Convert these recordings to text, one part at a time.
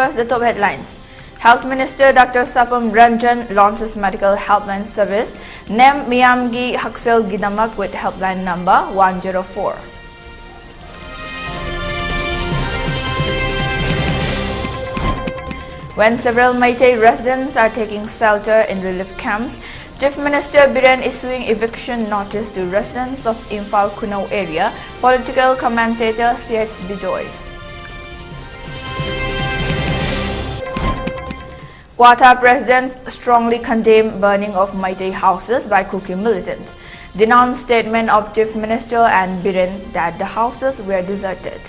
First, the top headlines. Health Minister Dr. Sapam Ranjan launches medical helpline service. Nem Miyamgi Haksel Gidamak with helpline number 104. When several Meitei residents are taking shelter in relief camps, Chief Minister Biren issuing eviction notice to residents of Imphal Kunau area, political commentator C.H. Bijoy. Quetta presidents strongly condemn burning of Meitei houses by Kuki militant. Denounced statement of Chief Minister and Biren that the houses were deserted.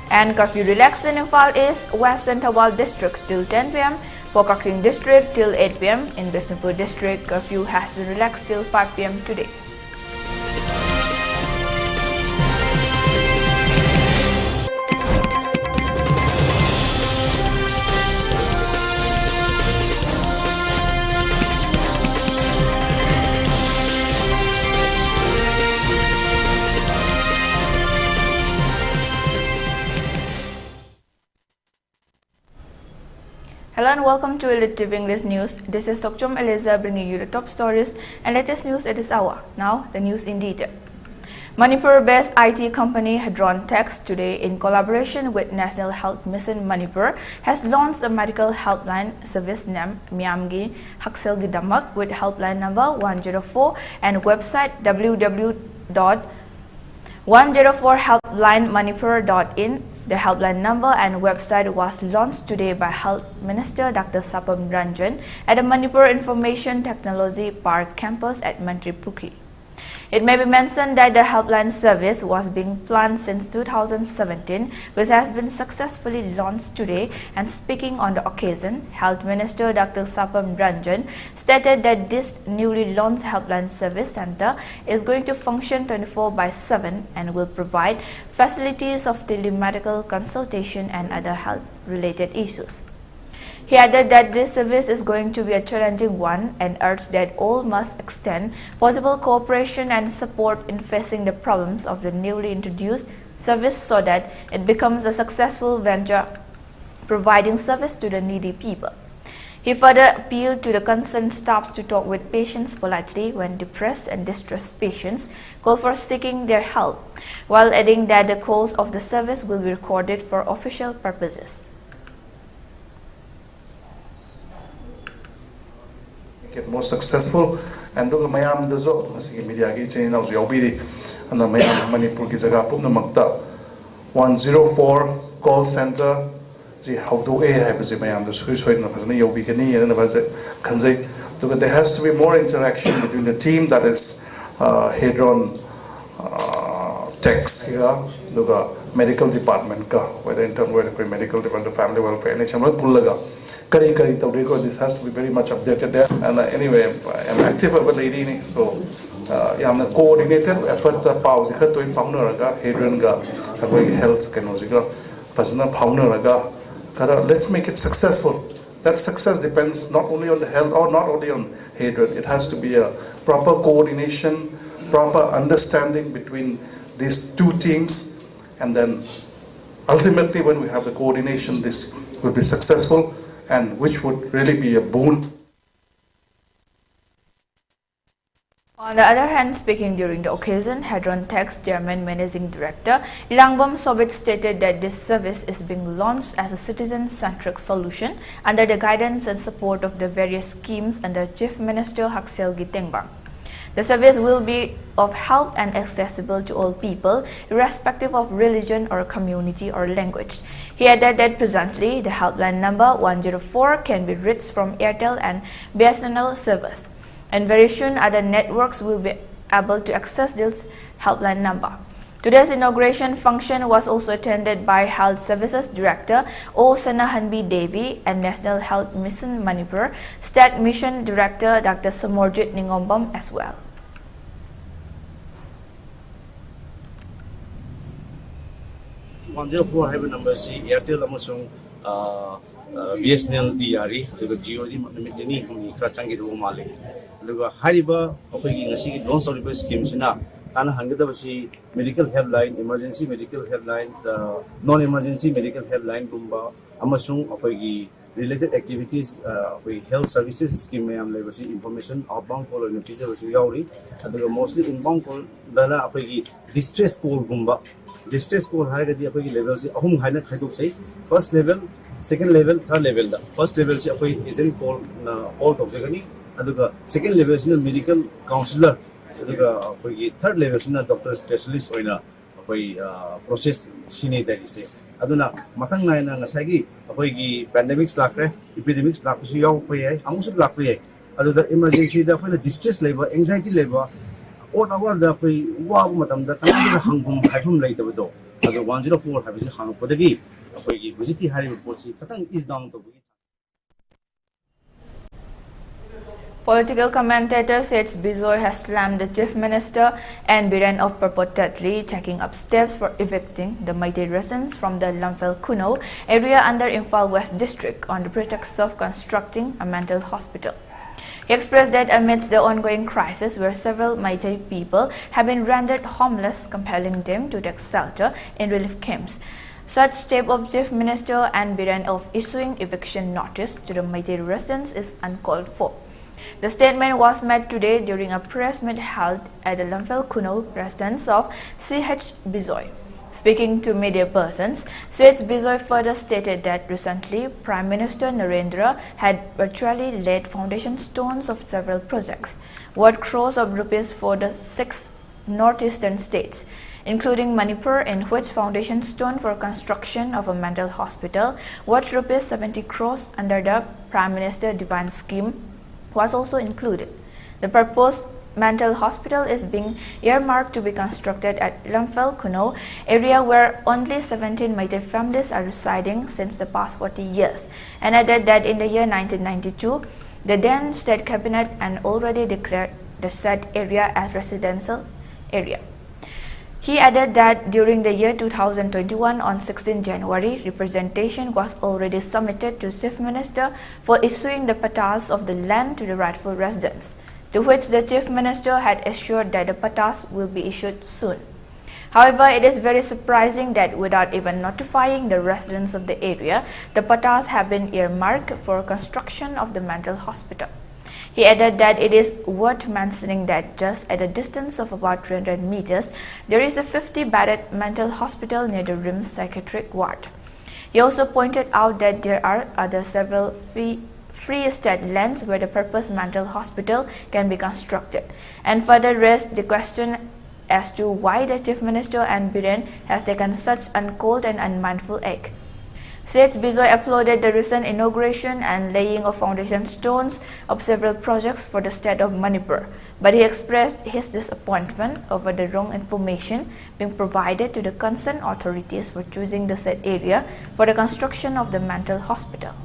And curfew relaxed in Imphal East, West and Thawal districts till 10 p.m. For Kakling district till 8 p.m. In Bishnupur district, curfew has been relaxed till 5 p.m. today. Hello and welcome to ELITETV English News. This is Thokchom Aleza bringing you the top stories and latest news at this hour. Now, the news in detail. Manipur-based IT company Hadron Text today, in collaboration with National Health Mission Manipur, has launched a medical helpline service named Miyamgi Haksel Gidamak with helpline number 104 and website www.104helplinemanipur.in. The helpline number and website was launched today by Health Minister Dr. Sapam Ranjan at the Manipur Information Technology Park campus at Manipur. It may be mentioned that the helpline service was being planned since 2017, which has been successfully launched today. And speaking on the occasion, Health Minister Dr. Sapam Ranjan stated that this newly launched helpline service center is going to function 24/7 and will provide facilities of telemedical consultation and other health-related issues. He added that this service is going to be a challenging one and urged that all must extend possible cooperation and support in facing the problems of the newly introduced service so that it becomes a successful venture providing service to the needy people. He further appealed to the concerned staff to talk with patients politely when depressed and distressed patients call for seeking their help, while adding that the calls of the service will be recorded for official purposes. Get more successful and look at Mayam Dazo, media chain of Yobidi and the Mayam Manipur Gizagapum, the Makta 104 call center. See how do I have the Mayam the Swiss and the Yobikani and the Kanze. Look, there has to be more interaction between the team that is Hadron Text here, the medical department, whether in terms of medical department, family welfare, and this has to be very much updated there. And anyway, I'm active of a lady, so I'm the coordinated effort. Pause to in founder Hadron health personal founder. Let's make it successful. That success depends not only on the health or not only on Hadron. It has to be a proper coordination, proper understanding between these two teams, and then ultimately when we have the coordination, this will be successful, and which would really be a boon. On the other hand, speaking during the occasion, Hadron Text Chairman Managing Director Ilangbom Sobit stated that this service is being launched as a citizen-centric solution under the guidance and support of the various schemes under Chief Minister Haksel Gidamak. The service will be of help and accessible to all people, irrespective of religion or community or language. He added that presently, the helpline number 104 can be reached from Airtel and BSNL servers, and very soon other networks will be able to access this helpline number. Today's inauguration function was also attended by Health Services Director O. Sanahanbi Devi and National Health Mission Manipur State Mission Director Dr. Somorjit Ningombam as well. have a number C, Airtel Amasung BSNL DRE, the Geo Mini Krachangi Mali. Luga Hariba, Oping Launch of schemes now. Kana Hangadavashi, medical helpline, emergency medical helpline, non emergency medical helpline, Gumba, Amasung, Apogi, related activities, health services scheme, information, outbound call, and teacher was Yauri, and mostly inbound call, Dana Apogi, distress call Gumba. Distress call high at the levels, home high say, first level, second level, third level. First level isn't called all of Zagani, and second level is medical counselor. Third level is doctor specialist or process sine that is. Aduna Matang Nina Nasagi, pandemics lakre, epidemics lakusio pay, Amusu black pay. Other emergency, the distress labor, anxiety labor. All our the wow matam that hung home later with all. Other 104 have hung for the game. Visiti Harry Pochi, Katang is down to Political commentator Seth Bizoy has slammed the Chief Minister and Biren of purportedly taking up steps for evicting the Meitei residents from the Lamphel Kuno area under Imphal West District on the pretext of constructing a mental hospital. He expressed that amidst the ongoing crisis where several Meitei people have been rendered homeless, compelling them to take shelter in relief camps. Such step of Chief Minister and Biren of issuing eviction notice to the Meitei residents is uncalled for. The statement was made today during a press meet held at the Lamphel Kuno residence of C.H. Bizoy. Speaking to media persons, C.H. Bizoy further stated that recently Prime Minister Narendra had virtually laid foundation stones of several projects, worth crores of rupees for the 6 northeastern states, including Manipur, in which foundation stone for construction of a mental hospital worth rupees 70 crores under the Prime Minister Divine Scheme was also included. The proposed mental hospital is being earmarked to be constructed at Lamphel Kuno area where only 17 Meitei families are residing since the past 40 years, and added that in the year 1992, the then State Cabinet had already declared the said area as residential area. He added that during the year 2021 on 16 January, representation was already submitted to Chief Minister for issuing the patas of the land to the rightful residents, to which the Chief Minister had assured that the patas will be issued soon. However, it is very surprising that without even notifying the residents of the area, the patas have been earmarked for construction of the mental hospital. He added that it is worth mentioning that just at a distance of about 300 meters, there is a 50-bedded mental hospital near the RIMS psychiatric ward. He also pointed out that there are other several free estate lands where the purpose mental hospital can be constructed, and further raised the question as to why the Chief Minister and Biren has taken such uncalled and unmindful act. C.H. Bizoy applauded the recent inauguration and laying of foundation stones of several projects for the state of Manipur, but he expressed his disappointment over the wrong information being provided to the concerned authorities for choosing the said area for the construction of the mental hospital.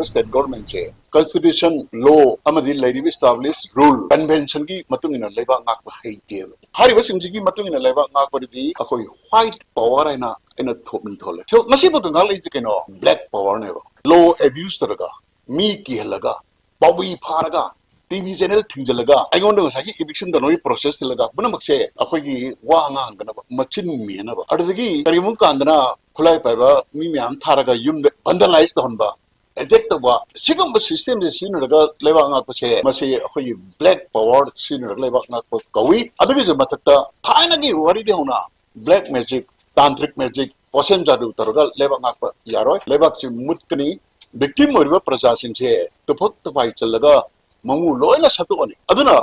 State government constitution law amadi lady established rule convention ki matung ina leba ngak ba haite hari ba singji ki matung ina leba ngak ba di akoi white power ina thopin thole so masi ba ngal is keno black power ne law abuse taraga mi ki halaga bawi pharaga TV channel thingjalaga aigon do sagi eviction da noi process laga buna makse akoi gi wa nga ngana ba machin mi na ba adagi karimu kandana khulai pa ba mi myam tharaga yum vandalize da honba attack the sigum system is seen the leva ngak black power seen the leva ngak kawi adagi je matakta thaina gi wari de hona black magic tantric magic posem jadu targa leva ngak yaroi leva chi mutkani victim moriba praja sin che to phok to pai chalaga mamu loina satu ani aduna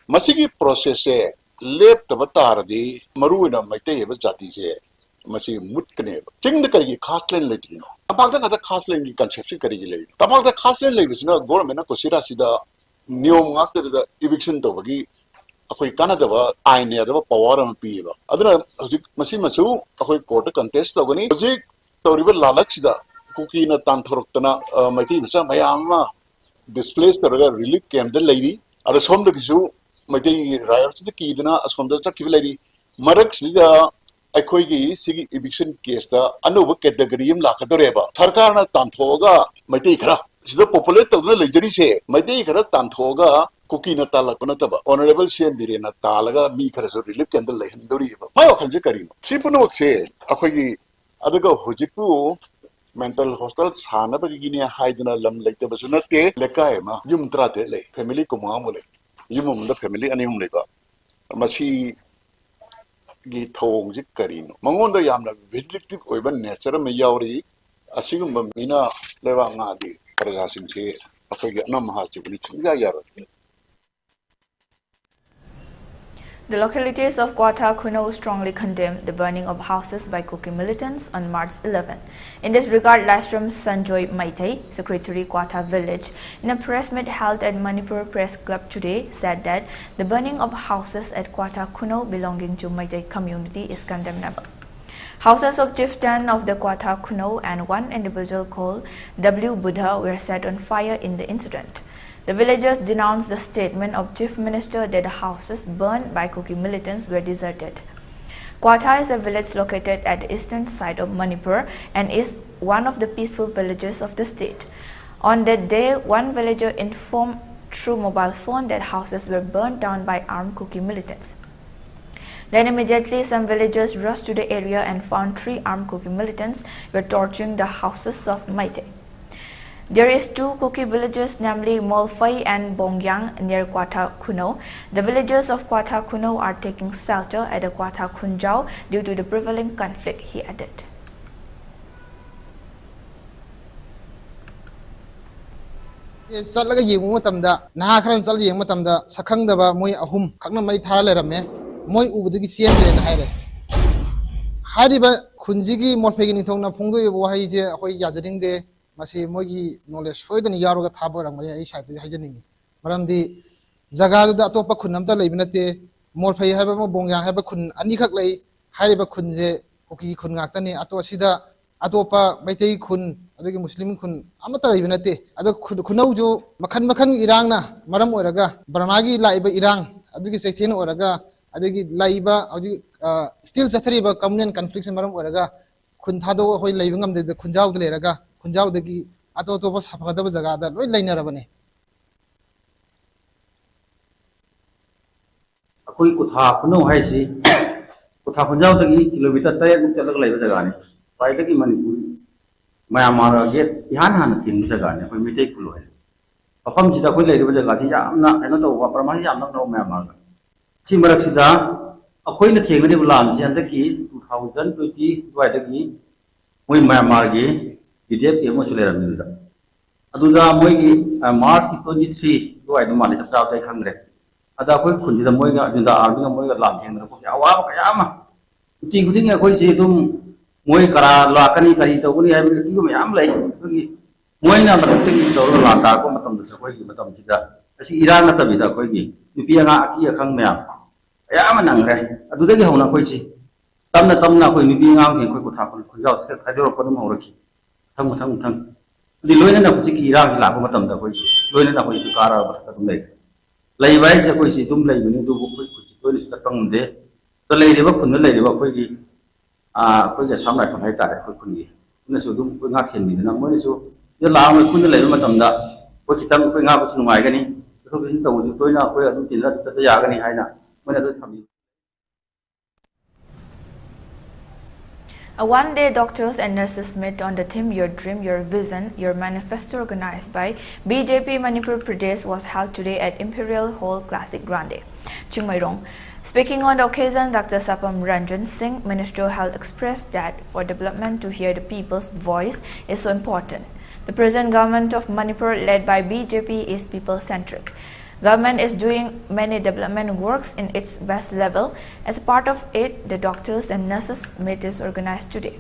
masigi process e lep to batardi maru ina maite ba jati se masi mutkane ching the kari khaslen letino tapagda na khaslen ki conception kari gi lei tapagda khaslen lei bisna government na ko sira sida niyom ngak the eviction to bagi akoi kanada ba aine da power am pi ba aduna hojik masi masu akoi court contest to gani hojik toriba lalak sida kuki na tan thoroktana maiti bisa mayama displaced the relief camp the lady ada som the gisu maiti riots the ki dina asom da chakki lady marak sida akoi gi eviction case ta anuba category im lakadoreba sarkar na tanthoga maiti khara sida populate tawna lejari se maidei khara tanthoga cookie na talak na taba honorable cm dire na talaga mi khara so relief candle lai handori ba mai wakhal je kari si punok se akhoi gi adaga hojiku mental hostel sana ba gi ne haiduna lam leite ba sunate lekai ma yum trate le family ko ma mo le yum mum da family ani hum le ba masi gi thong ji kari no mangon da yamna vindictive oiba nature me yauri asigum mina lewa ngadi praja sing se akhoi gi nam ha chu ni chunga yaro. The localities of Kwata Kuno strongly condemned the burning of houses by Kuki militants on March 11. In this regard, Lastram Sanjoy Maitai, Secretary Kwata Village, in a press meet held at Manipur Press Club today, said that the burning of houses at Kwata Kuno belonging to Maitai community is condemnable. Houses of chieftain of the Kwata Kuno and one individual called W. Buddha were set on fire in the incident. The villagers denounced the statement of Chief Minister that the houses burned by Kuki militants were deserted. Kwata is a village located at the eastern side of Manipur and is one of the peaceful villages of the state. On that day, one villager informed through mobile phone that houses were burned down by armed Kuki militants. Then immediately some villagers rushed to the area and found 3 armed Kuki militants were torching the houses of Maite. There is 2 Kuki villages, namely Molfai and Bongyang near Kwata Kuno. The villagers of Kwata Kuno are taking shelter at the Kwata Kunjao due to the prevailing conflict, he added. Salaga yengu matamda na khran sal yengu matamda sakhang daba moi ahum khakna mai thara le ramme moi ubudagi siam de na haire hariba khunjigi morphegi ni thongna phungdo yo hai je akoi yajading de masi mogi knowledge foidan yaroga thabo rang mari ai side hajaningi maramdi jaga da topa khunamta leibinate morphei haba mo bongyang haba khun ani khak lei hariba khunje koki khun ngak tani ato sida atopa maitei khun adagi muslim khun amata leibinate ado khunau jo makhan makhan irang na maram oraga barmagi laiba irang adagi seithen oraga adagi laiba aji still sathariba communal conflict maram oraga khun thado hoi leibingam de khunjau de leraga Kunjau degi ato to bas hafadaba jaga da loi laina rabane akoi kutha kuno hai si kutha kunjau dagi kilometer 3 muk chalag laiba jaga ne pai dagi manipur Myanmar ge ihan han thin jaga ne koi mitei kuloi afam jida koi laiba jaga si yamna kaino to wa parmani yamna no Myanmar si marak sida akoi na thengani bulan si andaki 2020 wai dagi moi Myanmar ge PDF mo sule ramil da aduda moi gi March ki 23 do ai do mali chap chap dai khangre ada koi khunji da moi ga aduda army ga moi ga lam theng ra ko awa ka yama ti khuding ga koi se dum moi kara la kani kari to kuni ai ki ko yam lai gi moi na ma ti gi to la ta ko matam da koi gi matam ji da asi iran na ta bi da koi gi pi nga aki khang me ya ma nang re aduda gi hona koi si tamna koi ni bi nga ngi koi ko tha ko khunjau se thai do ko mo rakhi thang di loina na kuchi ki rang la ko matam da koi loina na koi kara ba ta dum lai bai se koi si dum lai ni du ko kuchi koi ni tatang de to lai de ba kun lai de ba koi gi koi ga samna thang hai ta re koi kun gi na su dum koi ngak sen ni na mo ni su je la ma kun lai matam da koi kitang koi ngak ko ngai ga ni so ki sin ta ju koi na koi adu tin la ta ya ga ni hai na mo na do tham. A one-day doctors and nurses meet on the theme Your Dream, Your Vision, Your Manifesto organized by BJP Manipur Pradesh was held today at Imperial Hall Classic Grande, Chingmairong. Speaking on the occasion, Dr. Sapam Ranjan Singh, Minister of Health, expressed that for development to hear the people's voice is so important. The present government of Manipur, led by BJP, is people-centric. Government is doing many development works in its best level. As part of it, the doctors and nurses meet is organized today.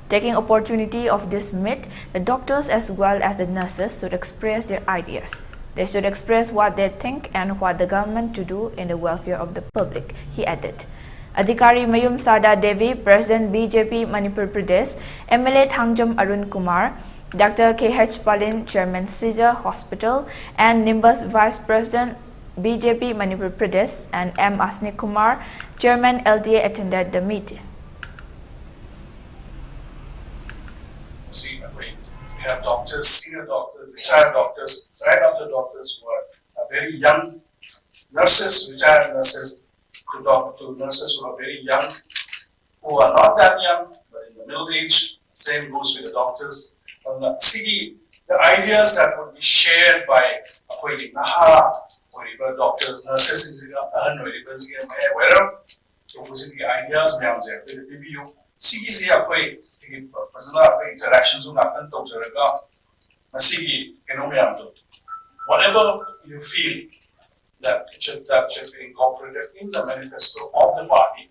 Taking opportunity of this meet, the doctors as well as the nurses should express their ideas. They should express what they think and what the government to do in the welfare of the public, he added. Adhikari Mayum Sarda Devi, President BJP Manipur Pradesh, MLA Thokchom Arun Kumar, Dr. K.H. Palin, Chairman Sija Hospital, and Nimbus Vice President BJP Manipur Pradesh, and M. Asni Kumar, Chairman LDA, attended the meeting. We have doctors, senior doctors, retired doctors, right up to doctors who are very young, nurses, retired nurses, to nurses who are very young, who are not that young, but in the middle age. Same goes with the doctors. See, the ideas that would be shared by Naha, or doctors, nurses, wherever, those the ideas, review. See, personal interactions whatever you feel that should be incorporated in the manifesto of the party.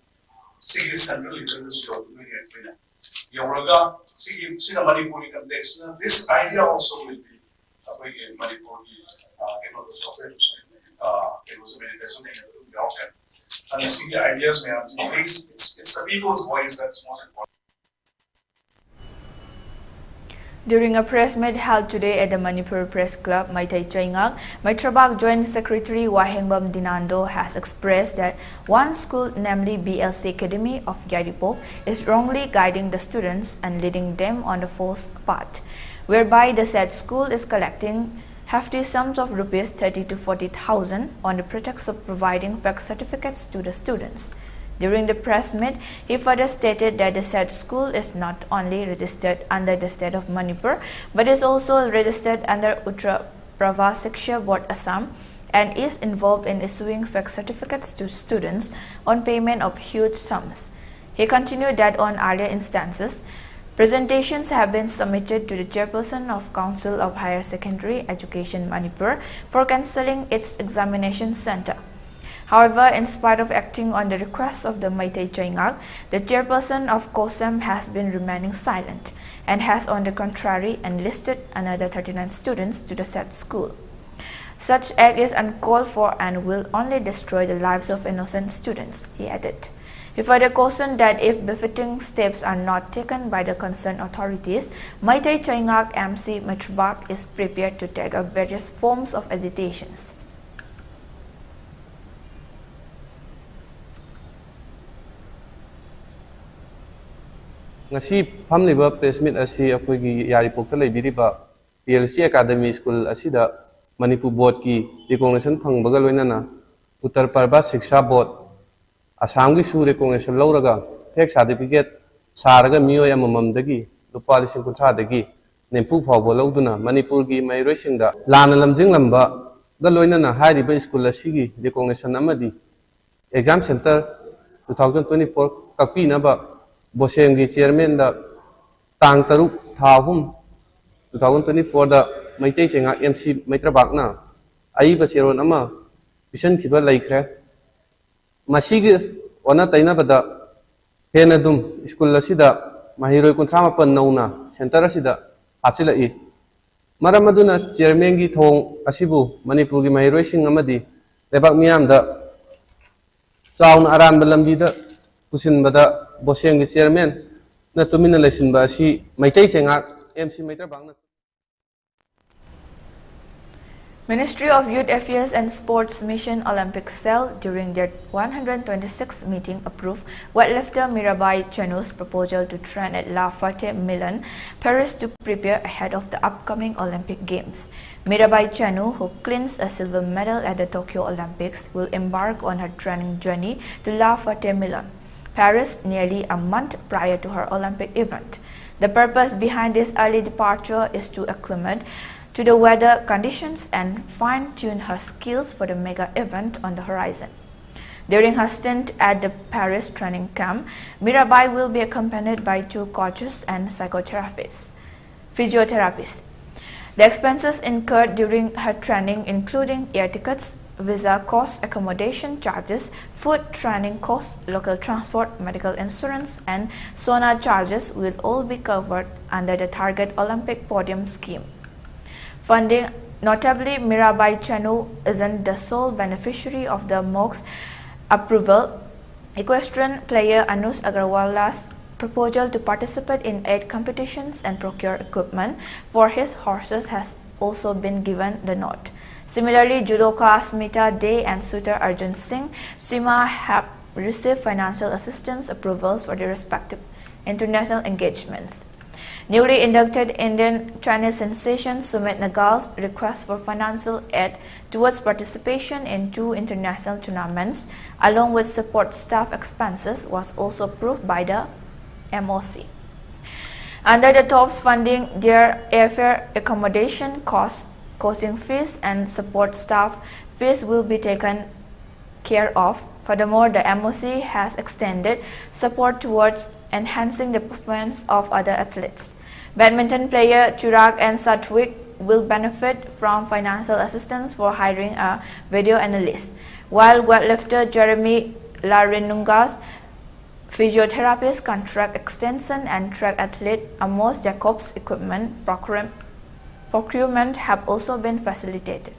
See, this central leadership Yoga, see in a Manipuri context, this idea also will be in Manipur, it was a manifesto in the outcome. And I see the ideas, it's the people's voice that's most important. During a press meet held today at the Manipur Press Club, Maitai Chaingak, Maitrabak Joint Secretary Wahengbam Dinando has expressed that one school, namely BLC Academy of Yaripok, is wrongly guiding the students and leading them on the false path, whereby the said school is collecting hefty sums of rupees 30 to 40,000 on the pretext of providing fake certificates to the students. During the press meet, he further stated that the said school is not only registered under the state of Manipur, but is also registered under Uttar Pradesh Shiksha Board Assam and is involved in issuing fake certificates to students on payment of huge sums. He continued that on earlier instances, presentations have been submitted to the chairperson of Council of Higher Secondary Education Manipur for cancelling its examination center. However, in spite of acting on the request of the Maitai Chaingak, the chairperson of Thokchom has been remaining silent and has on the contrary enlisted another 39 students to the said school. Such act is uncalled for and will only destroy the lives of innocent students, he added. He further cautioned that if befitting steps are not taken by the concerned authorities, Maitai Chaingak MC Maitrabak is prepared to take up various forms of agitations. ngasi phamliba press meet asi akoigi yaripok ta leibiriba PLC Academy School asida Manipur board ki recognition phangbaga loinana Uttar Pradesh Shiksha Board Assam gi su recognition lauraga fake certificate saraga miyo amamamdagi lupa 50,000 dagi nempu phawbo lauduna Manipur gi mairoi singda lana lamjing lamba ga loinana hairiba school asigi recognition amadi exam center 2024 kakpinaba Bosenggi chairman da tang taruk thahum 2024 da Maitai Chaingak MC Maitrabak na aiba seron ama vision khiba laikhre masigi ona taina bada henadum school asida mahiroi kunthama pan nauna center asida hapchilai maramaduna chairman gi thong asibu Manipur gi mahiroi sing amadi lebak miyam da sauna aran balamji da kusin bada Bosenggi chairman na tumina lesin ba si Maitai Chaingak MC Maitrabak na Ministry of Youth Affairs and Sports Mission Olympic Cell during their 126th meeting approved weightlifter Mirabai Chanu's proposal to train at La Ferté Milan, Paris to prepare ahead of the upcoming Olympic Games. Mirabai Chanu, who clinched a silver medal at the Tokyo Olympics, will embark on her training journey to La Ferté Milan, Paris, nearly a month prior to her Olympic event. The purpose behind this early departure is to acclimate to the weather conditions and fine-tune her skills for the mega event on the horizon. During her stint at the Paris training camp, Mirabai will be accompanied by 2 coaches and physiotherapists. The expenses incurred during her training, including air tickets, visa costs, accommodation charges, food, training costs, local transport, medical insurance, and sauna charges will all be covered under the Target Olympic Podium scheme. Funding, notably, Mirabai Chanu isn't the sole beneficiary of the MOOC's approval. Equestrian player Anush Agarwal's proposal to participate in 8 competitions and procure equipment for his horses has also been given the nod. Similarly, judoka Smita Dey and shooter Arjun Singh Sima have received financial assistance approvals for their respective international engagements. Newly inducted Indian Chinese sensation Sumit Nagal's request for financial aid towards participation in 2 international tournaments, along with support staff expenses, was also approved by the MOC. Under the TOPS funding, their airfare, accommodation costs, coaching fees, and support staff fees will be taken care of. Furthermore, the MOC has extended support towards enhancing the performance of other athletes. Badminton player Chirag and Satwik will benefit from financial assistance for hiring a video analyst, while weightlifter Jeremy Larinunga's physiotherapist contract extension and track athlete Amos Jacobs equipment procurement have also been facilitated.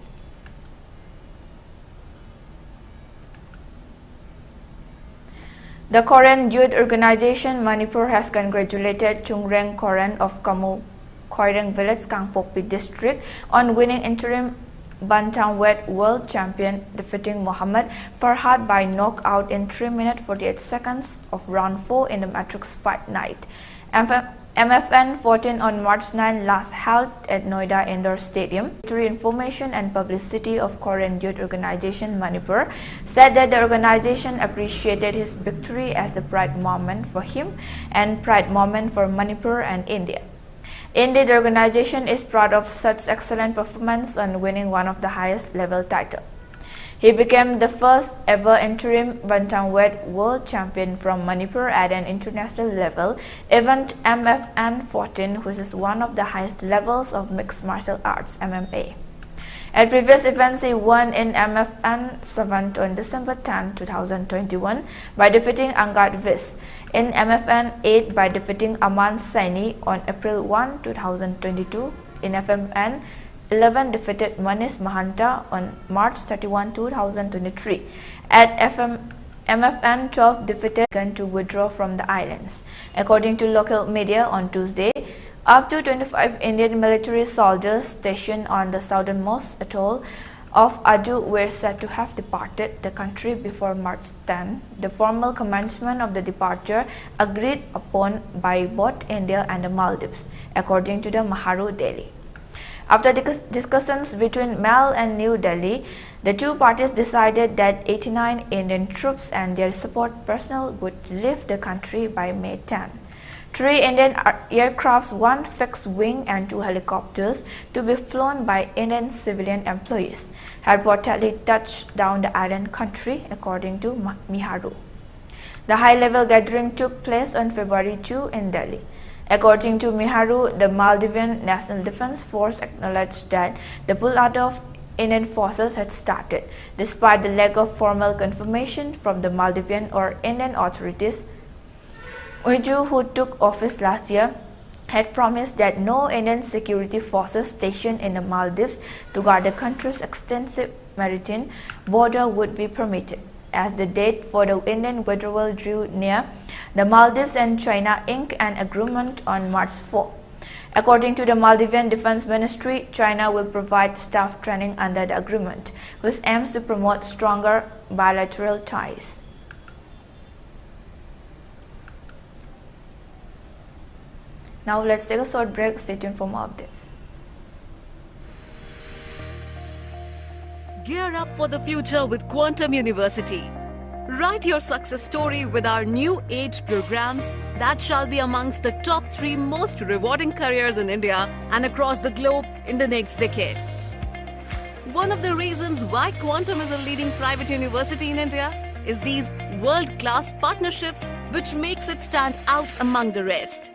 The Korean youth organization Manipur has congratulated Chungreng Koren of Kamu Koireng Village, Kangpokpi district on winning interim bantamweight world champion, defeating Mohammad Farhad by knockout in 3 minutes 48 seconds of round 4 in the Matrix Fight Night. MFN 14 on March 9 last held at Noida Indoor Stadium. Military Information and Publicity of Korean Youth Organization Manipur said that the organization appreciated his victory as a pride moment for him and pride moment for Manipur and India. Indeed, the organization is proud of such excellent performance on winning one of the highest level titles. He became the first ever interim bantamweight world champion from Manipur at an international level event MFN 14, which is one of the highest levels of mixed martial arts MMA. At previous events, he won in MFN 7 on December 10, 2021 by defeating Angad Vis, in MFN 8 by defeating Aman Saini on April 1, 2022, in MFN 11 defeated Manish Mahanta on March 31, 2023. At MFN 12 defeated Gun to withdraw from the islands. According to local media on Tuesday, up to 25 Indian military soldiers stationed on the southernmost atoll of Adu were said to have departed the country before March 10, the formal commencement of the departure agreed upon by both India and the Maldives, according to the Maharu Daily. After discussions between Mal and New Delhi, the two parties decided that 89 Indian troops and their support personnel would leave the country by May 10. 3 Indian aircrafts, 1 fixed wing and 2 helicopters to be flown by Indian civilian employees had reportedly touched down the island country, according to Miharu. The high-level gathering took place on February 2 in Delhi. According to Miharu, the Maldivian National Defense Force acknowledged that the pull-out of Indian forces had started, despite the lack of formal confirmation from the Maldivian or Indian authorities. Uju, who took office last year, had promised that no Indian security forces stationed in the Maldives to guard the country's extensive maritime border would be permitted. As the date for the Indian withdrawal drew near, the Maldives and China inked an agreement on March 4. According to the Maldivian Defense Ministry, China will provide staff training under the agreement, which aims to promote stronger bilateral ties. Now let's take a short break. Stay tuned for more updates. Gear up for the future with Quantum University. Write your success story with our new age programs that shall be amongst the top 3 most rewarding careers in India and across the globe in the next decade. One of the reasons why Quantum is a leading private university in India is these world-class partnerships, which makes it stand out among the rest.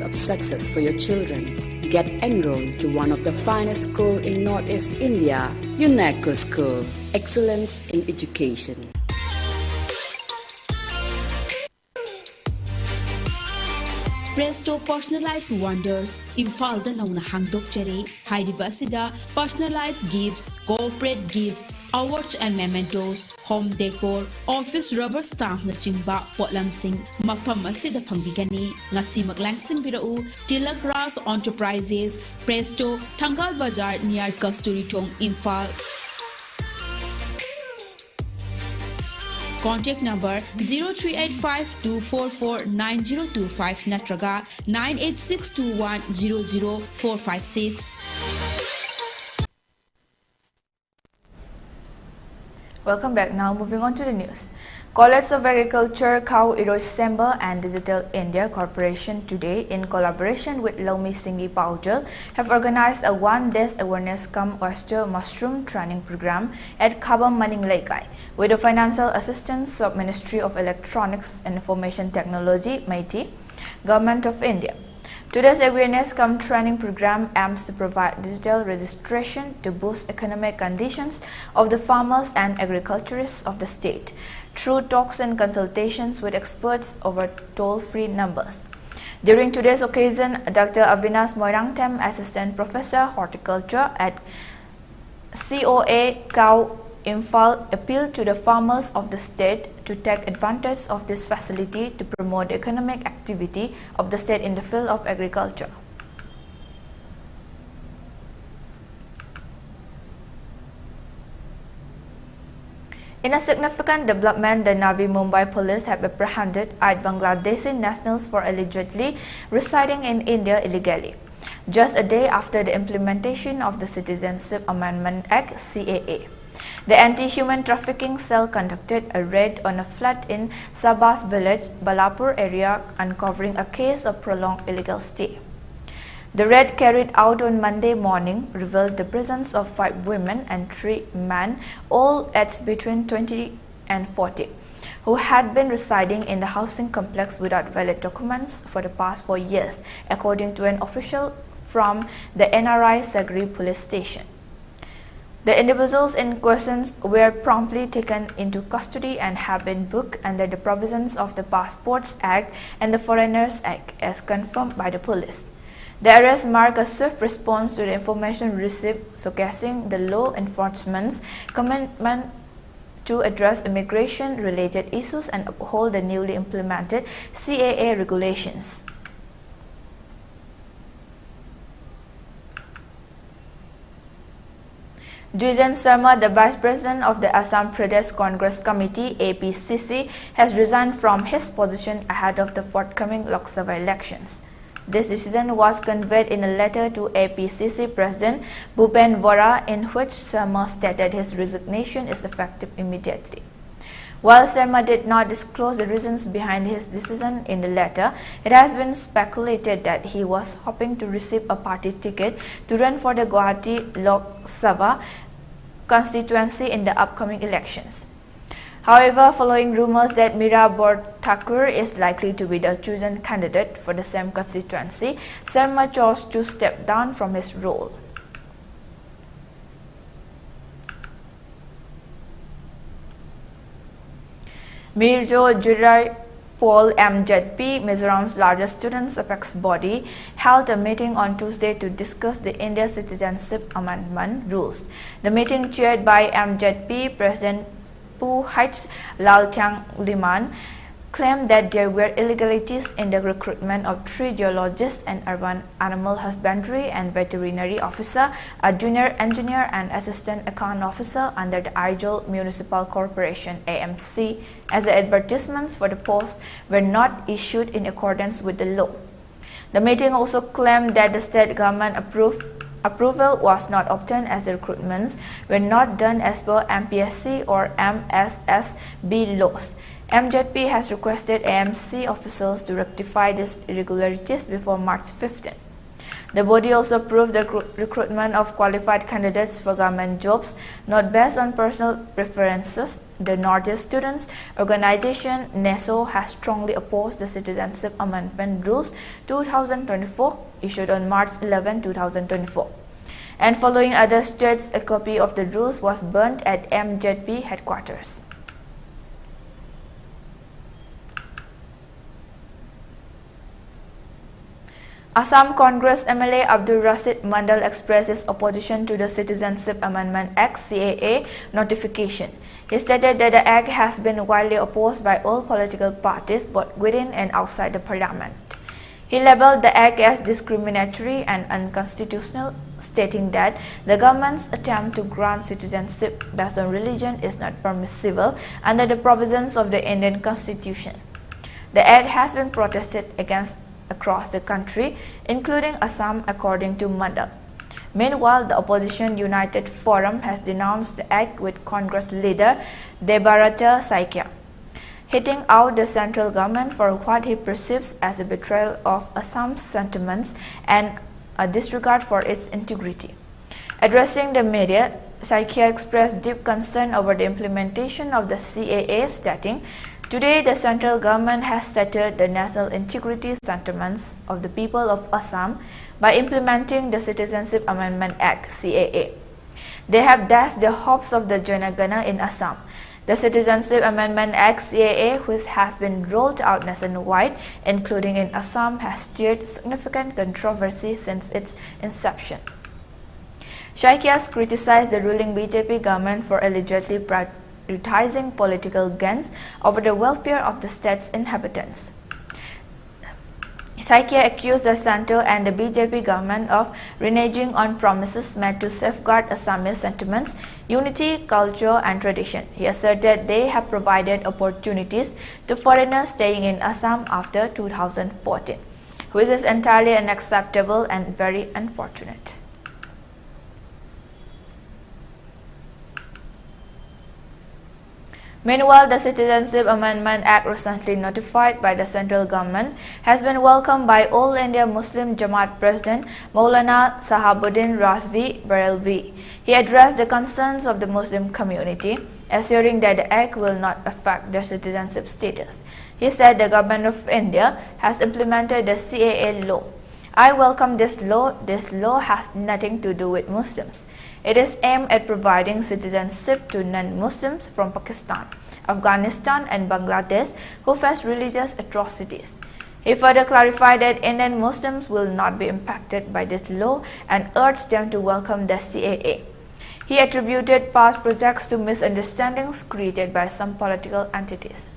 Of success for your children. Get enrolled to one of the finest schools in Northeast India, UNESCO School. Excellence in education. Presto Personalized Wonders, Imphal da nauna hangdokchari, hairiba asida personalized gifts, corporate gifts, awards and mementos, home decor, office rubber stamp na chingba potlamsing mafam asida phangbigani ngasi maglangsing birau Tilak Ras Enterprises, Presto, Thangal Bazar near Kasturi Thong, Imphal. Contact number 0385-244-9025 natraga 98621-00456. Welcome back. Now moving on to the news. College of Agriculture, Cow Iroi Semba and Digital India Corporation today, in collaboration with Lomi Singhi Paudel, have organized a one-day awareness cum oyster mushroom training program at Khabam Maning Laikai with the financial assistance of Ministry of Electronics and Information Technology, MeitY, Government of India. Today's awareness cum training program aims to provide digital registration to boost economic conditions of the farmers and agriculturists of the state through talks and consultations with experts over toll-free numbers. During today's occasion, Dr. Avinash Moirangthem, Assistant Professor Horticulture at COA Cow Imphal, appealed to the farmers of the state to take advantage of this facility to promote the economic activity of the state in the field of agriculture. In a significant development, the Navi Mumbai police have apprehended 8 Bangladeshi nationals for allegedly residing in India illegally, just a day after the implementation of the Citizenship Amendment Act (CAA). The anti-human trafficking cell conducted a raid on a flat in Sabas village, Balapur area, uncovering a case of prolonged illegal stay. The raid carried out on Monday morning revealed the presence of 5 women and 3 men, all aged between 20 and 40, who had been residing in the housing complex without valid documents for the past 4 years, according to an official from the NRI Sagri police station. The individuals in question were promptly taken into custody and have been booked under the provisions of the Passports Act and the Foreigners Act, as confirmed by the police. The arrest marked a swift response to the information received, showcasing the law enforcement's commitment to address immigration-related issues and uphold the newly implemented CAA regulations. Dwijen Sharma, the Vice President of the Assam Pradesh Congress Committee (APCC), has resigned from his position ahead of the forthcoming Lok Sabha elections. This decision was conveyed in a letter to APCC President Bhupen Vora, in which Sharma stated his resignation is effective immediately. While Sharma did not disclose the reasons behind his decision in the letter, it has been speculated that he was hoping to receive a party ticket to run for the Guwahati Lok Sabha constituency in the upcoming elections. However, following rumors that Mira Borthakur is likely to be the chosen candidate for the same constituency, Sharma chose to step down from his role. Mirzo Jirai Paul MZP, Mizoram's largest students' apex body, held a meeting on Tuesday to discuss the India Citizenship Amendment rules. The meeting, chaired by MZP President Pu Hach Laltiang Liman, claimed that there were illegalities in the recruitment of 3 geologists, an urban animal husbandry and veterinary officer, a junior engineer and assistant account officer under the Aizawl Municipal Corporation (AMC), as the advertisements for the post were not issued in accordance with the law. The meeting also claimed that the state government approval was not obtained as the recruitments were not done as per MPSC or MSSB laws. MZP has requested AMC officials to rectify these irregularities before March 15. The body also approved the recruitment of qualified candidates for government jobs, not based on personal preferences. The Northeast Students Organization (NESO) has strongly opposed the Citizenship Amendment Rules 2024, issued on March 11, 2024. And following other states, a copy of the rules was burnt at MZP headquarters. Assam Congress MLA Abdul Rasid Mandal expresses opposition to the Citizenship Amendment Act (CAA) notification. He stated that the act has been widely opposed by all political parties both within and outside the parliament. He labeled the act as discriminatory and unconstitutional, stating that the government's attempt to grant citizenship based on religion is not permissible under the provisions of the Indian Constitution. The act has been protested against across the country, including Assam, according to Mandal. Meanwhile, the opposition United Forum has denounced the act with Congress leader Debarata Saikia, hitting out the central government for what he perceives as a betrayal of Assam's sentiments and a disregard for its integrity. Addressing the media, Saikia expressed deep concern over the implementation of the CAA, stating, "Today, the central government has shattered the national integrity sentiments of the people of Assam by implementing the Citizenship Amendment Act (CAA). They have dashed the hopes of the Janagana in Assam. The Citizenship Amendment Act (CAA), which has been rolled out nationwide, including in Assam, has stirred significant controversy since its inception." Saikia criticized the ruling BJP government for allegedly prioritizing political gains over the welfare of the state's inhabitants. Saikia accused the centre and the BJP government of reneging on promises made to safeguard Assamese sentiments, unity, culture and tradition. He asserted they have provided opportunities to foreigners staying in Assam after 2014, which is entirely unacceptable and very unfortunate. Meanwhile, the Citizenship Amendment Act, recently notified by the central government, has been welcomed by All India Muslim Jamaat President Maulana Sahabuddin Razvi Barelvi. He addressed the concerns of the Muslim community, assuring that the act will not affect their citizenship status. He said the government of India has implemented the CAA law. "I welcome this law. This law has nothing to do with Muslims. It is aimed at providing citizenship to non-Muslims from Pakistan, Afghanistan and Bangladesh who face religious atrocities." He further clarified that Indian Muslims will not be impacted by this law and urged them to welcome the CAA. He attributed past projects to misunderstandings created by some political entities.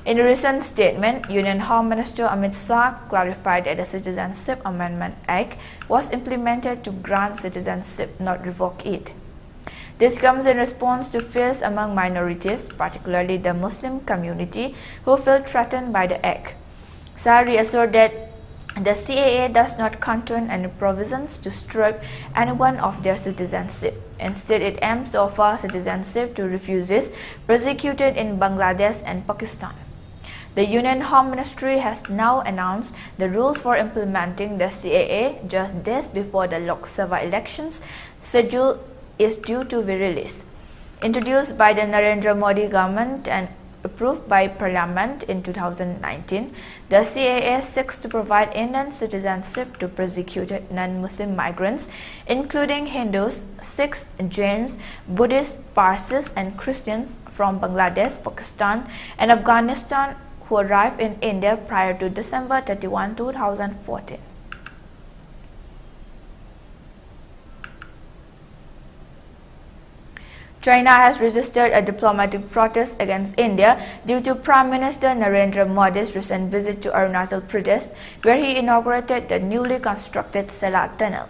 In a recent statement, Union Home Minister Amit Shah clarified that the Citizenship Amendment Act was implemented to grant citizenship, not revoke it. This comes in response to fears among minorities, particularly the Muslim community, who feel threatened by the act. Shah reassured that the CAA does not contain any provisions to strip anyone of their citizenship. Instead, it aims to offer citizenship to refugees persecuted in Bangladesh and Pakistan. The Union Home Ministry has now announced the rules for implementing the CAA just days before the Lok Sabha elections schedule is due to be released. Introduced by the Narendra Modi government and approved by Parliament in 2019, the CAA seeks to provide Indian citizenship to persecuted non-Muslim migrants, including Hindus, Sikhs, Jains, Buddhists, Parsis, and Christians from Bangladesh, Pakistan, and Afghanistan who arrived in India prior to December 31, 2014. China has registered a diplomatic protest against India due to Prime Minister Narendra Modi's recent visit to Arunachal Pradesh, where he inaugurated the newly constructed Sela Tunnel.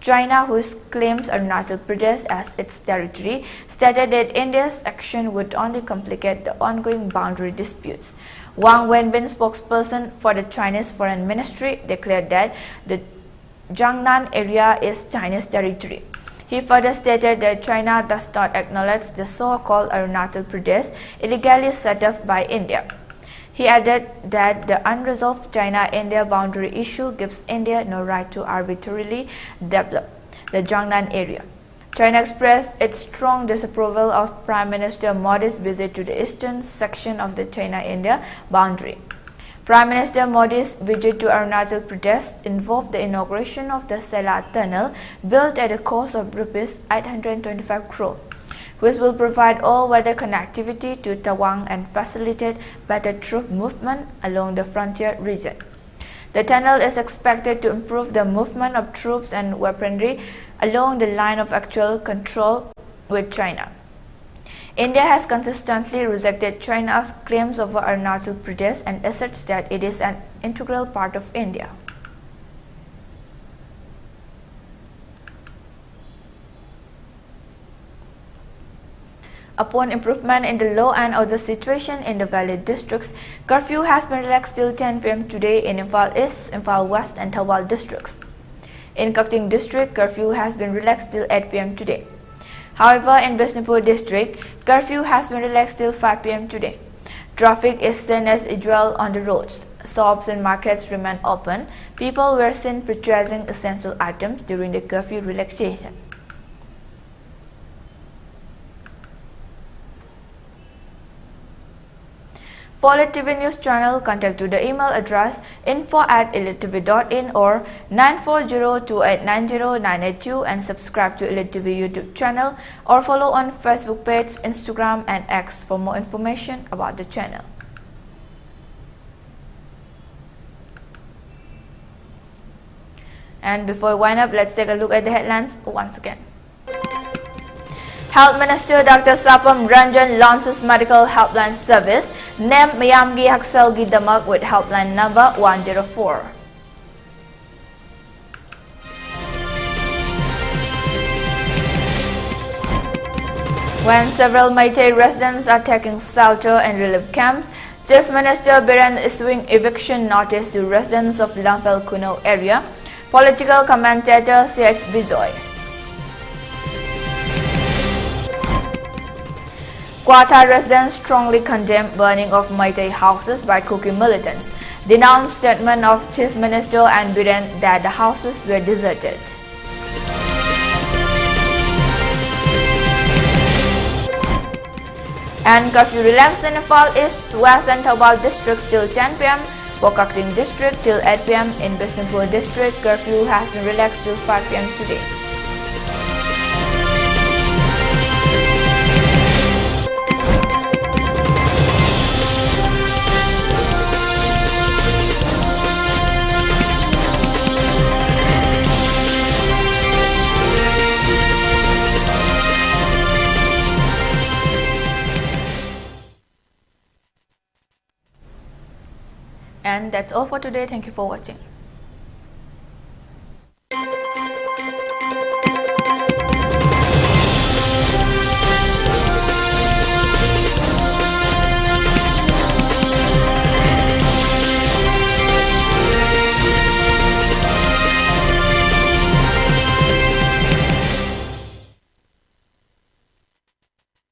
China, who claims Arunachal Pradesh as its territory, stated that India's action would only complicate the ongoing boundary disputes. Wang Wenbin, spokesperson for the Chinese Foreign Ministry, declared that the Jiangnan area is Chinese territory. He further stated that China does not acknowledge the so-called Arunachal Pradesh illegally set up by India. He added that the unresolved China-India boundary issue gives India no right to arbitrarily develop the Jiangnan area. China expressed its strong disapproval of Prime Minister Modi's visit to the eastern section of the China-India boundary. Prime Minister Modi's visit to Arunachal Pradesh involved the inauguration of the Sela Tunnel, built at a cost of Rs 825 crore, which will provide all-weather connectivity to Tawang and facilitate better troop movement along the frontier region. The tunnel is expected to improve the movement of troops and weaponry along the line of actual control with China. India has consistently rejected China's claims over Arunachal Pradesh and asserts that it is an integral part of India. Upon improvement in the law and order situation in the Valley districts, curfew has been relaxed till 10 p.m. today in Imphal East, Imphal West and Thawal districts. In Kakting district, curfew has been relaxed till 8 p.m. today. However, in Bishnupur district, curfew has been relaxed till 5 p.m. today. Traffic is seen as usual on the roads. Shops and markets remain open. People were seen purchasing essential items during the curfew relaxation. For ELITETV News Channel, contact to the email address info@elitetv.in or 9402890982 and subscribe to ELITETV YouTube channel or follow on Facebook page, Instagram and X for more information about the channel. And before we wind up, let's take a look at the headlines once again. Health Minister Dr. Sapam Ranjan launches medical helpline service. Name Mayamgi Hakselgi Damak with helpline number 104. When several Meitei residents are taking shelter in relief camps, Chief Minister Biren issuing eviction notice to residents of Lamphel Kuno area. Political commentator CX Bijoy. Quetta residents strongly condemn burning of Meitei houses by Kuki militants. Denounced statement of Chief Minister and Biren that the houses were deserted. And curfew relaxed in Imphal East, West and Thawal districts till 10 p.m. For Kakting district till 8 p.m. In Bishnupur district, curfew has been relaxed till 5 p.m. today. And that's all for today. Thank you for watching.